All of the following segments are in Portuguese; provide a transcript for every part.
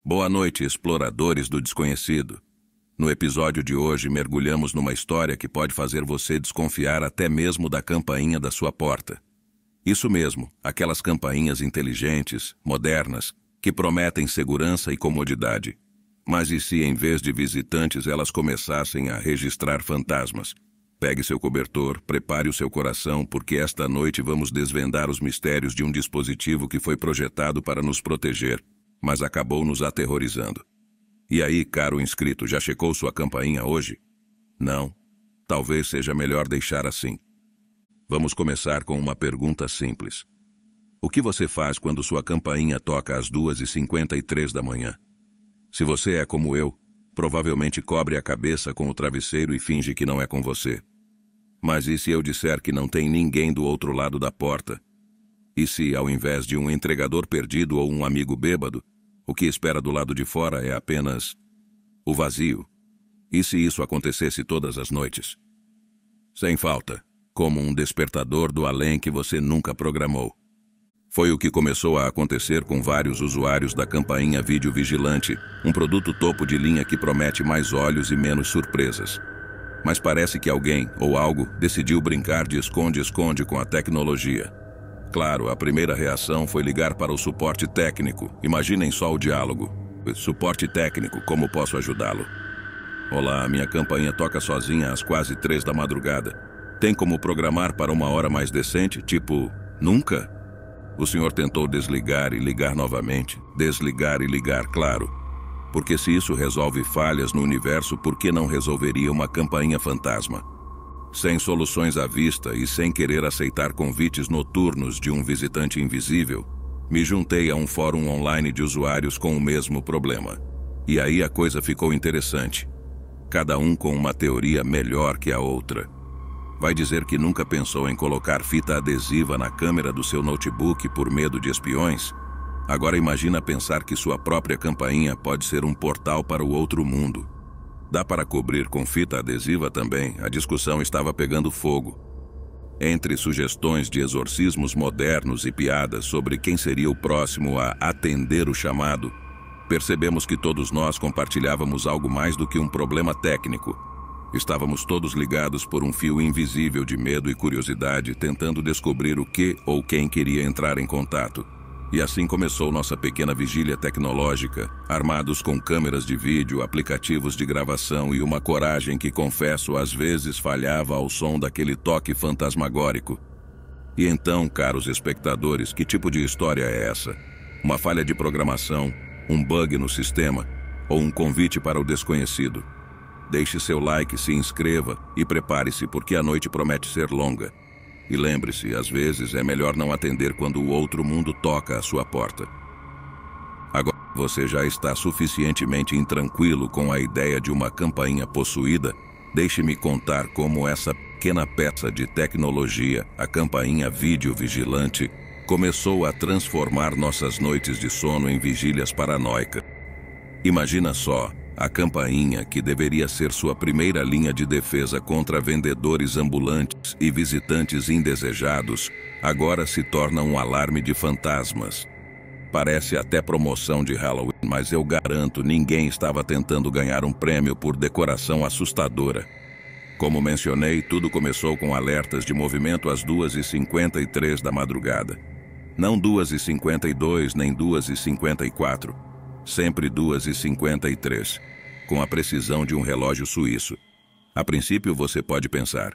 Boa noite, exploradores do desconhecido. No episódio de hoje, mergulhamos numa história que pode fazer você desconfiar até mesmo da campainha da sua porta. Isso mesmo, aquelas campainhas inteligentes, modernas, que prometem segurança e comodidade. Mas e se, em vez de visitantes, elas começassem a registrar fantasmas? Pegue seu cobertor, prepare o seu coração, porque esta noite vamos desvendar os mistérios de um dispositivo que foi projetado para nos proteger, mas acabou nos aterrorizando. E aí, caro inscrito, já checou sua campainha hoje? Não? Talvez seja melhor deixar assim. Vamos começar com uma pergunta simples. O que você faz quando sua campainha toca às 2h53 da manhã? Se você é como eu, provavelmente cobre a cabeça com o travesseiro e finge que não é com você. Mas e se eu disser que não tem ninguém do outro lado da porta? E se, ao invés de um entregador perdido ou um amigo bêbado, o que espera do lado de fora é apenas o vazio? E se isso acontecesse todas as noites? Sem falta, como um despertador do além que você nunca programou. Foi o que começou a acontecer com vários usuários da campainha Vídeo Vigilante, um produto topo de linha que promete mais olhos e menos surpresas. Mas parece que alguém, ou algo, decidiu brincar de esconde-esconde com a tecnologia. Claro, a primeira reação foi ligar para o suporte técnico. Imaginem só o diálogo. Suporte técnico, como posso ajudá-lo? Olá, minha campainha toca sozinha às quase 3 da madrugada. Tem como programar para uma hora mais decente, tipo, nunca? O senhor tentou desligar e ligar novamente. Desligar e ligar, claro. Porque se isso resolve falhas no universo, por que não resolveria uma campainha fantasma? Sem soluções à vista e sem querer aceitar convites noturnos de um visitante invisível, me juntei a um fórum online de usuários com o mesmo problema. E aí a coisa ficou interessante. Cada um com uma teoria melhor que a outra. Vai dizer que nunca pensou em colocar fita adesiva na câmera do seu notebook por medo de espiões? Agora imagina pensar que sua própria campainha pode ser um portal para o outro mundo. Dá para cobrir com fita adesiva também, a discussão estava pegando fogo. Entre sugestões de exorcismos modernos e piadas sobre quem seria o próximo a atender o chamado, percebemos que todos nós compartilhávamos algo mais do que um problema técnico. Estávamos todos ligados por um fio invisível de medo e curiosidade, tentando descobrir o que ou quem queria entrar em contato. E assim começou nossa pequena vigília tecnológica, armados com câmeras de vídeo, aplicativos de gravação e uma coragem que, confesso, às vezes falhava ao som daquele toque fantasmagórico. E então, caros espectadores, que tipo de história é essa? Uma falha de programação, um bug no sistema ou um convite para o desconhecido? Deixe seu like, se inscreva e prepare-se porque a noite promete ser longa. E lembre-se, às vezes é melhor não atender quando o outro mundo toca à sua porta. Agora você já está suficientemente intranquilo com a ideia de uma campainha possuída? Deixe-me contar como essa pequena peça de tecnologia, a campainha Vídeo Vigilante, começou a transformar nossas noites de sono em vigílias paranoicas. Imagina só, a campainha, que deveria ser sua primeira linha de defesa contra vendedores ambulantes e visitantes indesejados, agora se torna um alarme de fantasmas. Parece até promoção de Halloween, mas eu garanto, ninguém estava tentando ganhar um prêmio por decoração assustadora. Como mencionei, tudo começou com alertas de movimento às 2h53 da madrugada. Não 2h52 nem 2h54. Sempre 2h53, com a precisão de um relógio suíço. A princípio você pode pensar,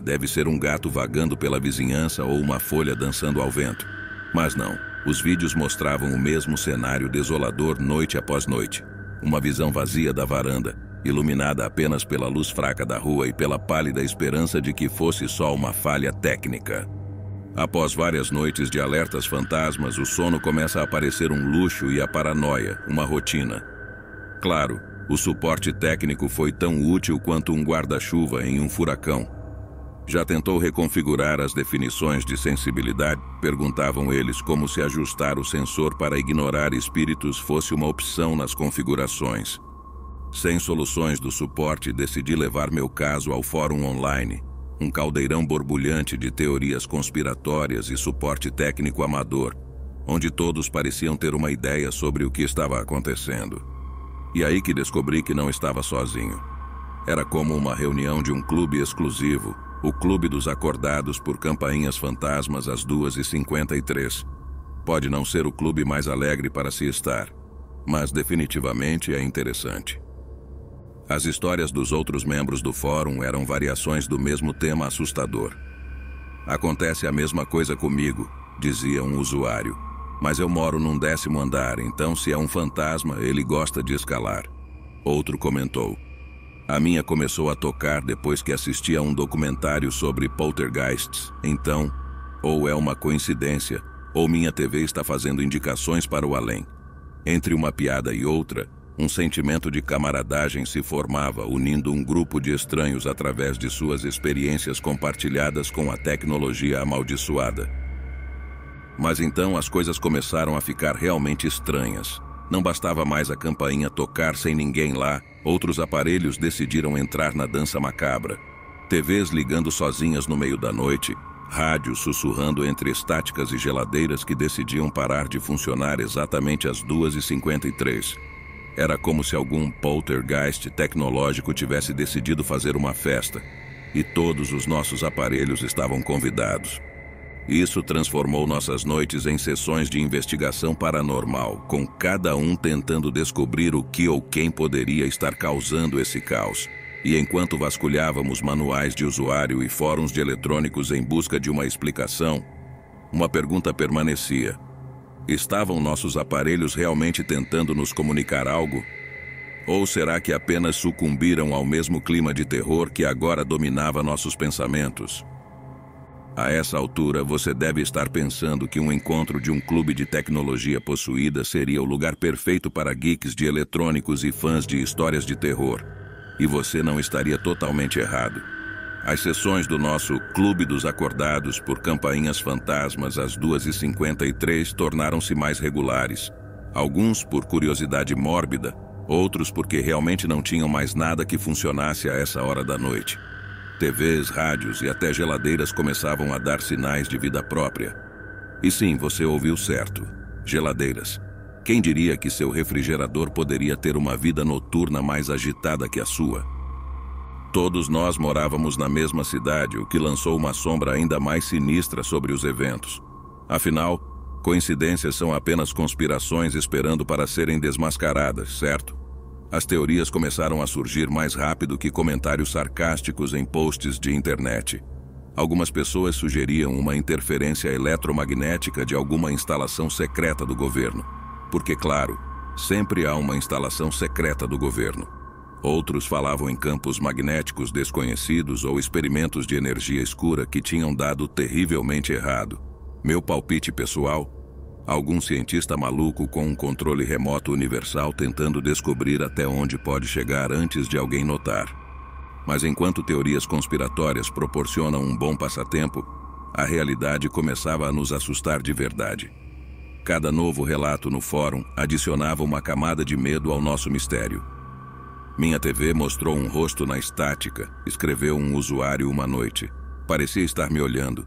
deve ser um gato vagando pela vizinhança ou uma folha dançando ao vento. Mas não, os vídeos mostravam o mesmo cenário desolador noite após noite. Uma visão vazia da varanda, iluminada apenas pela luz fraca da rua e pela pálida esperança de que fosse só uma falha técnica. Após várias noites de alertas fantasmas, o sono começa a parecer um luxo e a paranoia, uma rotina. Claro, o suporte técnico foi tão útil quanto um guarda-chuva em um furacão. Já tentou reconfigurar as definições de sensibilidade? Perguntavam eles, como se ajustar o sensor para ignorar espíritos fosse uma opção nas configurações. Sem soluções do suporte, decidi levar meu caso ao fórum online. Um caldeirão borbulhante de teorias conspiratórias e suporte técnico amador. onde todos pareciam ter uma ideia sobre o que estava acontecendo. E aí que descobri que não estava sozinho. Era como uma reunião de um clube exclusivo, o Clube dos Acordados por Campainhas Fantasmas às 2h53. Pode não ser o clube mais alegre para se estar, mas definitivamente é interessante. As histórias dos outros membros do fórum eram variações do mesmo tema assustador. Acontece a mesma coisa comigo, dizia um usuário. Mas eu moro num 10º andar, então se é um fantasma, ele gosta de escalar. Outro comentou. A minha começou a tocar depois que assisti a um documentário sobre poltergeists. Então, ou é uma coincidência, ou minha TV está fazendo indicações para o além. Entre uma piada e outra, um sentimento de camaradagem se formava, unindo um grupo de estranhos através de suas experiências compartilhadas com a tecnologia amaldiçoada. Mas então as coisas começaram a ficar realmente estranhas. Não bastava mais a campainha tocar sem ninguém lá, outros aparelhos decidiram entrar na dança macabra. TVs ligando sozinhas no meio da noite, rádios sussurrando entre estáticas e geladeiras que decidiam parar de funcionar exatamente às 2h53. Era como se algum poltergeist tecnológico tivesse decidido fazer uma festa, e todos os nossos aparelhos estavam convidados. Isso transformou nossas noites em sessões de investigação paranormal, com cada um tentando descobrir o que ou quem poderia estar causando esse caos. E enquanto vasculhávamos manuais de usuário e fóruns de eletrônicos em busca de uma explicação, uma pergunta permanecia. Estavam nossos aparelhos realmente tentando nos comunicar algo? Ou será que apenas sucumbiram ao mesmo clima de terror que agora dominava nossos pensamentos? A essa altura, você deve estar pensando que um encontro de um clube de tecnologia possuída seria o lugar perfeito para geeks de eletrônicos e fãs de histórias de terror. E você não estaria totalmente errado. As sessões do nosso Clube dos Acordados por Campainhas Fantasmas às 2h53 tornaram-se mais regulares. Alguns por curiosidade mórbida, outros porque realmente não tinham mais nada que funcionasse a essa hora da noite. TVs, rádios e até geladeiras começavam a dar sinais de vida própria. E sim, você ouviu certo. Geladeiras. Quem diria que seu refrigerador poderia ter uma vida noturna mais agitada que a sua? Todos nós morávamos na mesma cidade, o que lançou uma sombra ainda mais sinistra sobre os eventos. Afinal, coincidências são apenas conspirações esperando para serem desmascaradas, certo? As teorias começaram a surgir mais rápido que comentários sarcásticos em posts de internet. Algumas pessoas sugeriam uma interferência eletromagnética de alguma instalação secreta do governo. Porque, claro, sempre há uma instalação secreta do governo. Outros falavam em campos magnéticos desconhecidos ou experimentos de energia escura que tinham dado terrivelmente errado. Meu palpite pessoal: algum cientista maluco com um controle remoto universal tentando descobrir até onde pode chegar antes de alguém notar. Mas enquanto teorias conspiratórias proporcionam um bom passatempo, a realidade começava a nos assustar de verdade. Cada novo relato no fórum adicionava uma camada de medo ao nosso mistério. Minha TV mostrou um rosto na estática, escreveu um usuário uma noite. Parecia estar me olhando.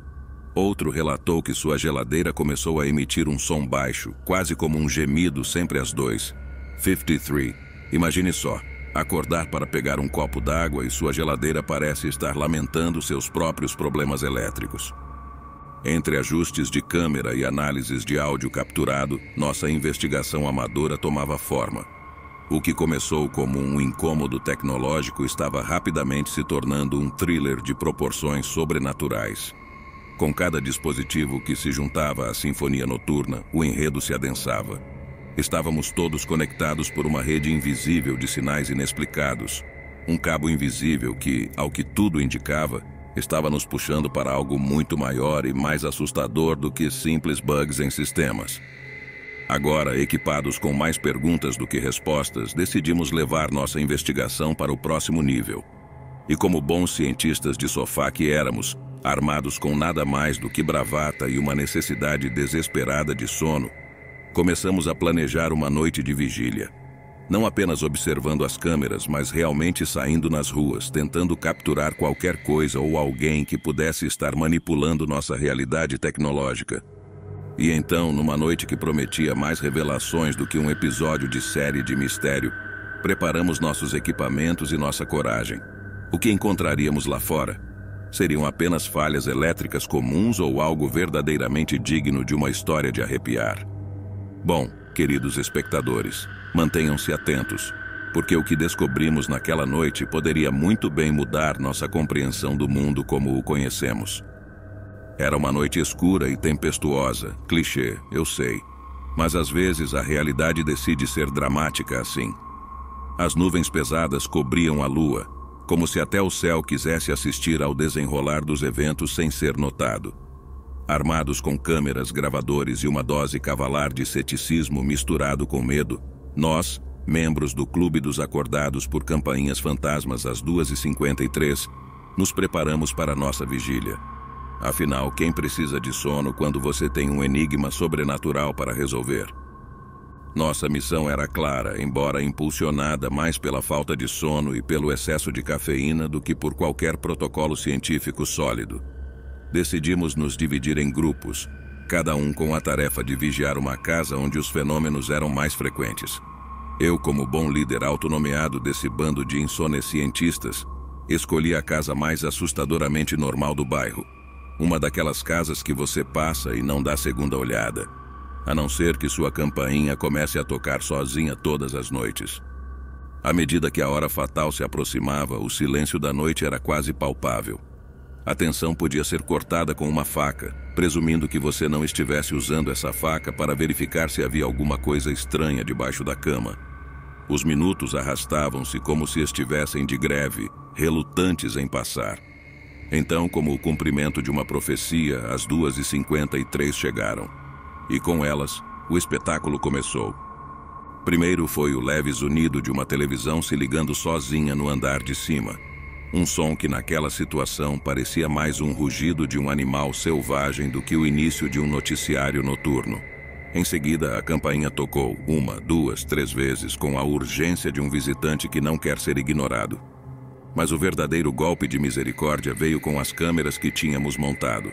Outro relatou que sua geladeira começou a emitir um som baixo, quase como um gemido sempre às 2h53. Imagine só, acordar para pegar um copo d'água e sua geladeira parece estar lamentando seus próprios problemas elétricos. Entre ajustes de câmera e análises de áudio capturado, nossa investigação amadora tomava forma. O que começou como um incômodo tecnológico estava rapidamente se tornando um thriller de proporções sobrenaturais. Com cada dispositivo que se juntava à sinfonia noturna, o enredo se adensava. Estávamos todos conectados por uma rede invisível de sinais inexplicados. Um cabo invisível que, ao que tudo indicava, estava nos puxando para algo muito maior e mais assustador do que simples bugs em sistemas. Agora, equipados com mais perguntas do que respostas, decidimos levar nossa investigação para o próximo nível. E como bons cientistas de sofá que éramos, armados com nada mais do que bravata e uma necessidade desesperada de sono, começamos a planejar uma noite de vigília. Não apenas observando as câmeras, mas realmente saindo nas ruas, tentando capturar qualquer coisa ou alguém que pudesse estar manipulando nossa realidade tecnológica. E então, numa noite que prometia mais revelações do que um episódio de série de mistério, preparamos nossos equipamentos e nossa coragem. O que encontraríamos lá fora? Seriam apenas falhas elétricas comuns ou algo verdadeiramente digno de uma história de arrepiar? Bom, queridos espectadores, mantenham-se atentos, porque o que descobrimos naquela noite poderia muito bem mudar nossa compreensão do mundo como o conhecemos. Era uma noite escura e tempestuosa, clichê, eu sei, mas às vezes a realidade decide ser dramática assim. As nuvens pesadas cobriam a lua, como se até o céu quisesse assistir ao desenrolar dos eventos sem ser notado. Armados com câmeras, gravadores e uma dose cavalar de ceticismo misturado com medo, nós, membros do Clube dos Acordados por Campainhas Fantasmas às 2h53, nos preparamos para nossa vigília. Afinal, quem precisa de sono quando você tem um enigma sobrenatural para resolver? Nossa missão era clara, embora impulsionada mais pela falta de sono e pelo excesso de cafeína do que por qualquer protocolo científico sólido. Decidimos nos dividir em grupos, cada um com a tarefa de vigiar uma casa onde os fenômenos eram mais frequentes. Eu, como bom líder autonomeado desse bando de insonescientistas, escolhi a casa mais assustadoramente normal do bairro. Uma daquelas casas que você passa e não dá segunda olhada, a não ser que sua campainha comece a tocar sozinha todas as noites. À medida que a hora fatal se aproximava, o silêncio da noite era quase palpável. A tensão podia ser cortada com uma faca, presumindo que você não estivesse usando essa faca para verificar se havia alguma coisa estranha debaixo da cama. Os minutos arrastavam-se como se estivessem de greve, relutantes em passar. Então, como o cumprimento de uma profecia, as 2h53 chegaram. E com elas, o espetáculo começou. Primeiro foi o leve zunido de uma televisão se ligando sozinha no andar de cima. Um som que naquela situação parecia mais um rugido de um animal selvagem do que o início de um noticiário noturno. Em seguida, a campainha tocou 1, 2, 3 vezes com a urgência de um visitante que não quer ser ignorado. Mas o verdadeiro golpe de misericórdia veio com as câmeras que tínhamos montado.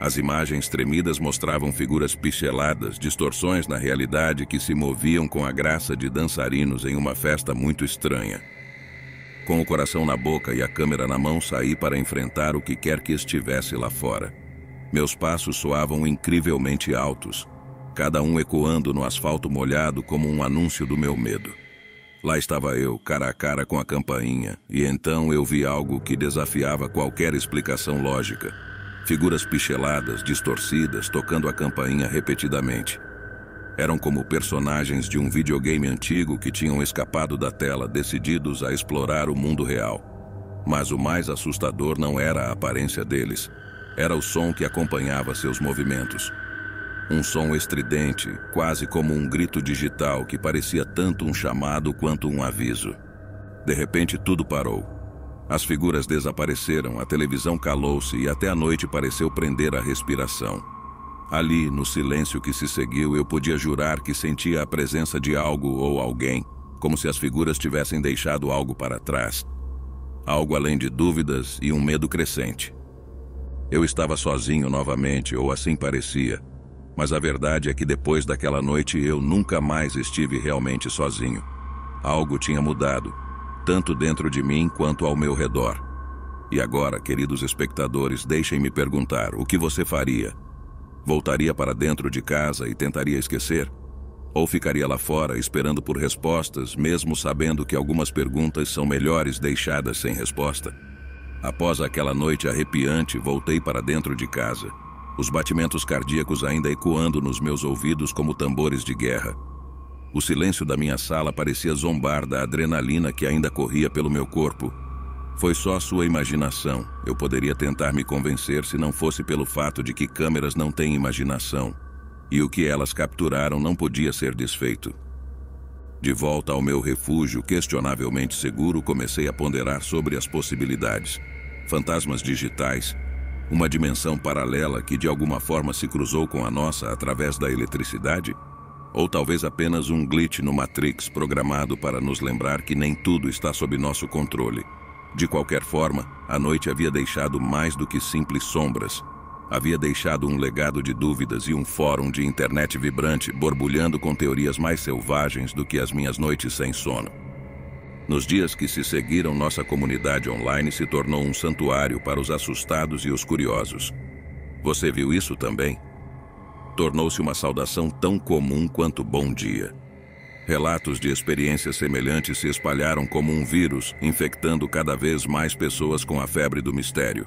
As imagens tremidas mostravam figuras picheladas, distorções na realidade que se moviam com a graça de dançarinos em uma festa muito estranha. Com o coração na boca e a câmera na mão, saí para enfrentar o que quer que estivesse lá fora. Meus passos soavam incrivelmente altos, cada um ecoando no asfalto molhado como um anúncio do meu medo. Lá estava eu, cara a cara com a campainha, e então eu vi algo que desafiava qualquer explicação lógica. Figuras picheladas, distorcidas, tocando a campainha repetidamente. Eram como personagens de um videogame antigo que tinham escapado da tela, decididos a explorar o mundo real. Mas o mais assustador não era a aparência deles, era o som que acompanhava seus movimentos. Um som estridente, quase como um grito digital que parecia tanto um chamado quanto um aviso. De repente tudo parou. As figuras desapareceram, a televisão calou-se e até a noite pareceu prender a respiração. Ali, no silêncio que se seguiu, eu podia jurar que sentia a presença de algo ou alguém, como se as figuras tivessem deixado algo para trás. Algo além de dúvidas e um medo crescente. Eu estava sozinho novamente, ou assim parecia. Mas a verdade é que depois daquela noite eu nunca mais estive realmente sozinho. Algo tinha mudado, tanto dentro de mim quanto ao meu redor. E agora, queridos espectadores, deixem-me perguntar, o que você faria? Voltaria para dentro de casa e tentaria esquecer? Ou ficaria lá fora esperando por respostas, mesmo sabendo que algumas perguntas são melhores deixadas sem resposta? Após aquela noite arrepiante, voltei para dentro de casa. Os batimentos cardíacos ainda ecoando nos meus ouvidos como tambores de guerra. O silêncio da minha sala parecia zombar da adrenalina que ainda corria pelo meu corpo. Foi só sua imaginação. Eu poderia tentar me convencer se não fosse pelo fato de que câmeras não têm imaginação. E o que elas capturaram não podia ser desfeito. De volta ao meu refúgio, questionavelmente seguro, comecei a ponderar sobre as possibilidades. Fantasmas digitais, uma dimensão paralela que de alguma forma se cruzou com a nossa através da eletricidade? Ou talvez apenas um glitch no Matrix programado para nos lembrar que nem tudo está sob nosso controle. De qualquer forma, a noite havia deixado mais do que simples sombras. havia deixado um legado de dúvidas e um fórum de internet vibrante, borbulhando com teorias mais selvagens do que as minhas noites sem sono. Nos dias que se seguiram, nossa comunidade online se tornou um santuário para os assustados e os curiosos. Você viu isso também? Tornou-se uma saudação tão comum quanto bom dia. Relatos de experiências semelhantes se espalharam como um vírus, infectando cada vez mais pessoas com a febre do mistério.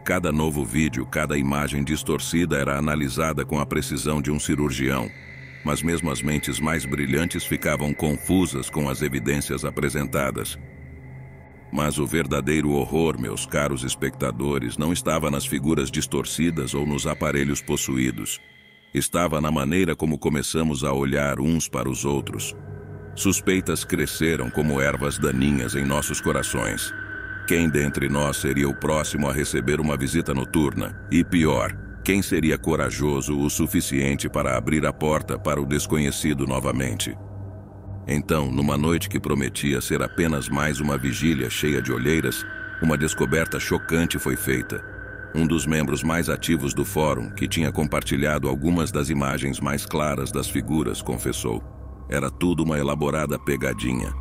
Cada novo vídeo, cada imagem distorcida era analisada com a precisão de um cirurgião, mas mesmo as mentes mais brilhantes ficavam confusas com as evidências apresentadas. Mas o verdadeiro horror, meus caros espectadores, não estava nas figuras distorcidas ou nos aparelhos possuídos. Estava na maneira como começamos a olhar uns para os outros. Suspeitas cresceram como ervas daninhas em nossos corações. Quem dentre nós seria o próximo a receber uma visita noturna? E pior, quem seria corajoso o suficiente para abrir a porta para o desconhecido novamente? Então, numa noite que prometia ser apenas mais uma vigília cheia de olheiras, uma descoberta chocante foi feita. Um dos membros mais ativos do fórum, que tinha compartilhado algumas das imagens mais claras das figuras, confessou: era tudo uma elaborada pegadinha.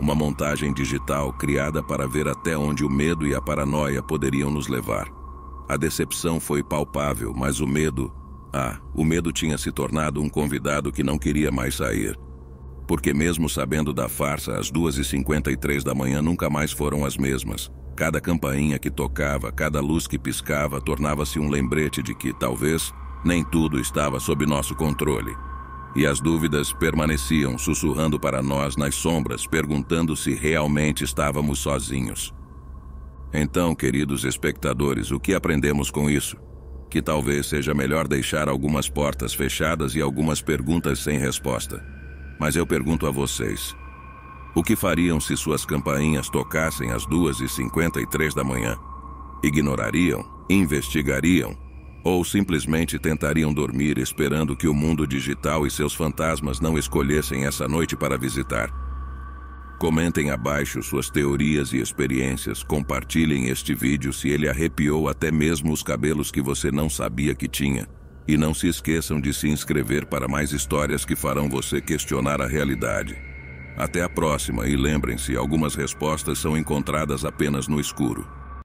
Uma montagem digital criada para ver até onde o medo e a paranoia poderiam nos levar. A decepção foi palpável, mas o medo tinha se tornado um convidado que não queria mais sair. Porque mesmo sabendo da farsa, as 2h53 da manhã nunca mais foram as mesmas. Cada campainha que tocava, cada luz que piscava, tornava-se um lembrete de que, talvez, nem tudo estava sob nosso controle. E as dúvidas permaneciam sussurrando para nós nas sombras, perguntando se realmente estávamos sozinhos. Então, queridos espectadores, o que aprendemos com isso? Que talvez seja melhor deixar algumas portas fechadas e algumas perguntas sem resposta. Mas eu pergunto a vocês: o que fariam se suas campainhas tocassem às 2h53 da manhã? Ignorariam? Investigariam? Ou simplesmente tentariam dormir esperando que o mundo digital e seus fantasmas não escolhessem essa noite para visitar? Comentem abaixo suas teorias e experiências, compartilhem este vídeo se ele arrepiou até mesmo os cabelos que você não sabia que tinha. E não se esqueçam de se inscrever para mais histórias que farão você questionar a realidade. Até a próxima e lembrem-se, algumas respostas são encontradas apenas no escuro.